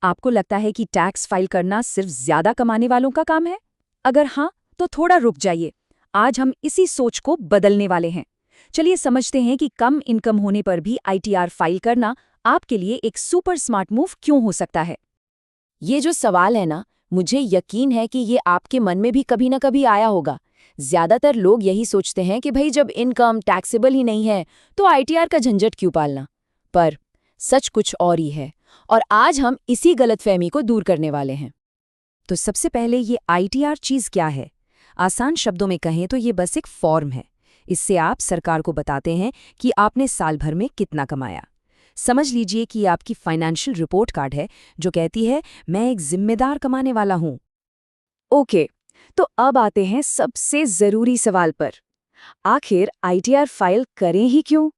आपको लगता है कि टैक्स फाइल करना सिर्फ ज्यादा कमाने वालों का काम है? अगर हाँ, तो थोड़ा रुक जाइए। आज हम इसी सोच को बदलने वाले हैं। चलिए समझते हैं कि कम इनकम होने पर भी आईटीआर फाइल करना आपके लिए एक सुपर स्मार्ट मूव क्यों हो सकता है। ये जो सवाल है ना, मुझे यकीन है कि ये आपके मन में भी कभी ना कभी आया होगा। ज्यादातर लोग यही सोचते हैं कि भाई जब इनकम टैक्सेबल ही नहीं है तो आईटीआर का झंझट क्यों पालना। पर सच कुछ और ही है, और आज हम इसी गलतफहमी को दूर करने वाले हैं। तो सबसे पहले ये आईटीआर चीज क्या है? आसान शब्दों में कहें तो ये बस एक फॉर्म है। इससे आप सरकार को बताते हैं कि आपने साल भर में कितना कमाया। समझ लीजिए कि आपकी फाइनेंशियल रिपोर्ट कार्ड है जो कहती है मैं एक जिम्मेदार कमाने वाला हूं। ओके, तो अब आते हैं सबसे जरूरी सवाल पर। आखिर आईटीआर फाइल करें ही क्यों?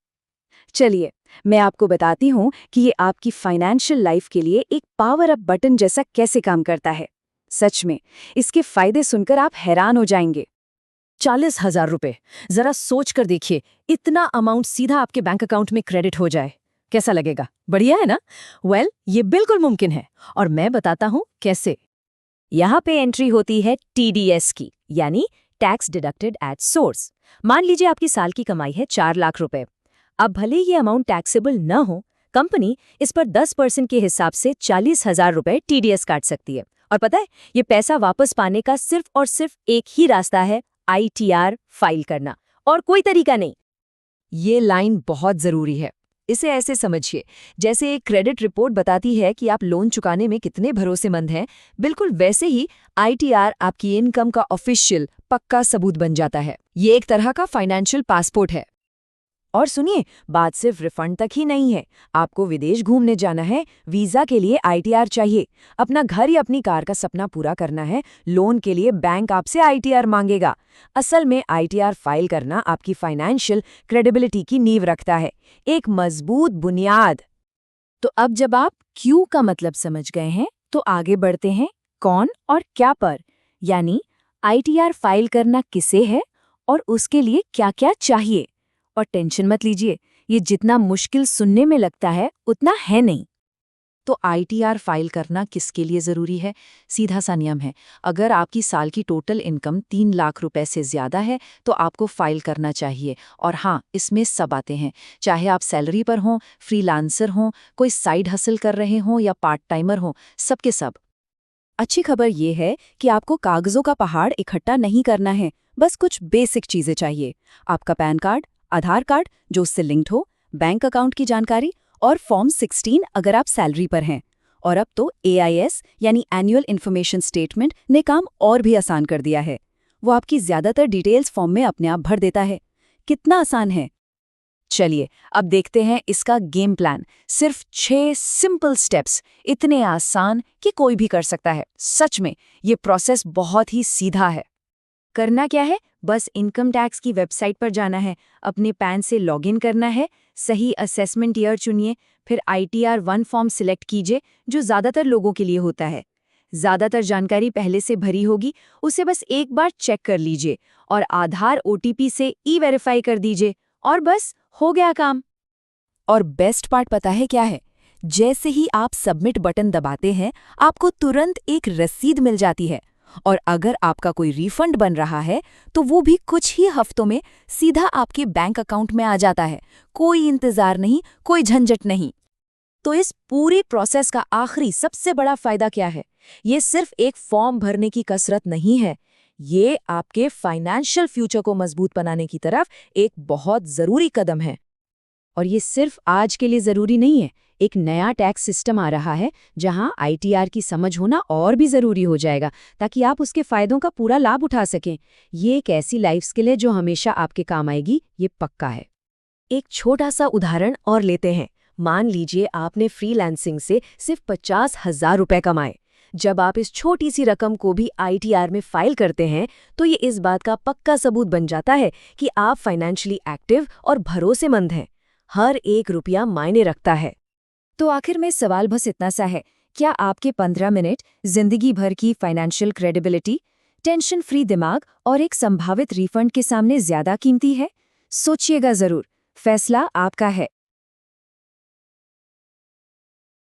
चलिए, मैं आपको बताती हूं कि ये आपकी फाइनेंशियल लाइफ के लिए एक पावर अप बटन जैसा कैसे काम करता है। सच में, इसके फायदे सुनकर आप हैरान हो जाएंगे। 40,000 रुपए, जरा सोच कर देखिए, इतना अमाउंट सीधा आपके बैंक अकाउंट में क्रेडिट हो जाए। कैसा लगेगा? बढ़िया है ना? वेल, ये बिल्कुल मुमकिन है, और मैं बताता हूं कैसे। यहाँ पे एंट्री होती है टीडीएस की, यानी टैक्स डिडक्टेड एट सोर्स। मान लीजिए आपकी साल की कमाई है 4 लाख रुपए। अब भले ये अमाउंट टैक्सेबल न हो, कंपनी इस पर 10% के हिसाब से 40,000 रुपए टीडीएस काट सकती है। और पता है, ये पैसा वापस पाने का सिर्फ और सिर्फ एक ही रास्ता है, आईटीआर फाइल करना, और कोई तरीका नहीं। ये लाइन बहुत जरूरी है। इसे ऐसे समझिए, जैसे एक क्रेडिट रिपोर्ट बताती है कि आप लोन चुकाने में कितने भरोसेमंद हैं, बिल्कुल वैसे ही आईटीआर आपकी इनकम का ऑफिशियल पक्का सबूत बन जाता है। ये एक तरह का फाइनेंशियल पासपोर्ट है। और सुनिए, बात सिर्फ रिफंड तक ही नहीं है। आपको विदेश घूमने जाना है, वीजा के लिए आईटीआर चाहिए। अपना घर या अपनी कार का सपना पूरा करना है, लोन के लिए बैंक आपसे आईटीआर मांगेगा। असल में आईटीआर फाइल करना आपकी फाइनेंशियल क्रेडिबिलिटी की नींव रखता है, एक मजबूत बुनियाद। तो अब जब आप क्यों का मतलब समझ गए हैं, तो आगे बढ़ते हैं कौन और क्या पर। यानी आईटीआर फाइल करना किसे है और उसके लिए क्या-क्या चाहिए। और टेंशन मत लीजिए, ये जितना मुश्किल सुनने में लगता है उतना है नहीं। तो आईटीआर फाइल करना किसके लिए जरूरी है? सीधा सा नियम है। अगर आपकी साल की टोटल इनकम 3 लाख रुपए से ज्यादा है तो आपको फाइल करना चाहिए। और हाँ, इसमें सब आते हैं, चाहे आप सैलरी पर हों, फ्रीलांसर हों, कोई साइड हसल कर रहे हों या पार्ट टाइमर हों, सबके सब। अच्छी खबर ये है कि आपको कागजों का पहाड़ इकट्ठा नहीं करना है, बस कुछ बेसिक चीजें चाहिए। आपका पैन कार्ड, आधार कार्ड जो उससे लिंक्ड हो, बैंक अकाउंट की जानकारी और फॉर्म 16 अगर आप सैलरी पर हैं। और अब तो एआईएस यानी एनुअल इन्फॉर्मेशन स्टेटमेंट ने काम और भी आसान कर दिया है। वो आपकी ज्यादातर डिटेल्स फॉर्म में अपने आप भर देता है। कितना आसान है। चलिए अब देखते हैं इसका गेम प्लान। सिर्फ 6 सिंपल स्टेप्स, इतने आसान कि कोई भी कर सकता है। सच में ये प्रोसेस बहुत ही सीधा है। करना क्या है? बस इनकम टैक्स की वेबसाइट पर जाना है, अपने पैन से लॉगिन करना है, सही असेसमेंट ईयर चुनिए, फिर आईटीआर 1 फॉर्म सिलेक्ट कीजिए जो ज़्यादातर लोगों के लिए होता है। ज़्यादातर जानकारी पहले से भरी होगी, उसे बस एक बार चेक कर लीजिए और आधार ओटीपी से ई-वेरीफाई कर दीजिए और बस हो गया काम। और बेस्ट पार्ट पता है क्या है? जैसे ही आप सबमिट बटन दबाते हैं, आपको तुरंत एक रसीद मिल जाती है। और अगर आपका कोई रिफंड बन रहा है तो वो भी कुछ ही हफ्तों में सीधा आपके बैंक अकाउंट में आ जाता है। कोई इंतजार नहीं, कोई झंझट नहीं। तो इस पूरी प्रोसेस का आखिरी सबसे बड़ा फायदा क्या है? ये सिर्फ एक फॉर्म भरने की कसरत नहीं है, ये आपके फाइनेंशियल फ्यूचर को मजबूत बनाने की तरफ एक बहुत जरूरी कदम है। और ये सिर्फ आज के लिए जरूरी नहीं है। एक नया टैक्स सिस्टम आ रहा है जहां आईटीआर की समझ होना और भी जरूरी हो जाएगा, ताकि आप उसके फायदों का पूरा लाभ उठा सकें। ये एक ऐसी लाइफ स्किल है जो हमेशा आपके काम आएगी, ये पक्का है। एक छोटा सा उदाहरण और लेते हैं। मान लीजिए आपने फ्रीलांसिंग से सिर्फ 50,000 रुपए कमाए। जब आप इस छोटी सी रकम को भी आईटीआर में फाइल करते हैं तो ये इस बात का पक्का सबूत बन जाता है कि आप फाइनेंशियली एक्टिव और भरोसेमंद हैं। हर एक रुपया मायने रखता है। तो आखिर में सवाल बस इतना सा है, क्या आपके 15 मिनट जिंदगी भर की फाइनेंशियल क्रेडिबिलिटी, टेंशन फ्री दिमाग और एक संभावित रिफंड के सामने ज्यादा कीमती है? सोचिएगा जरूर, फैसला आपका है।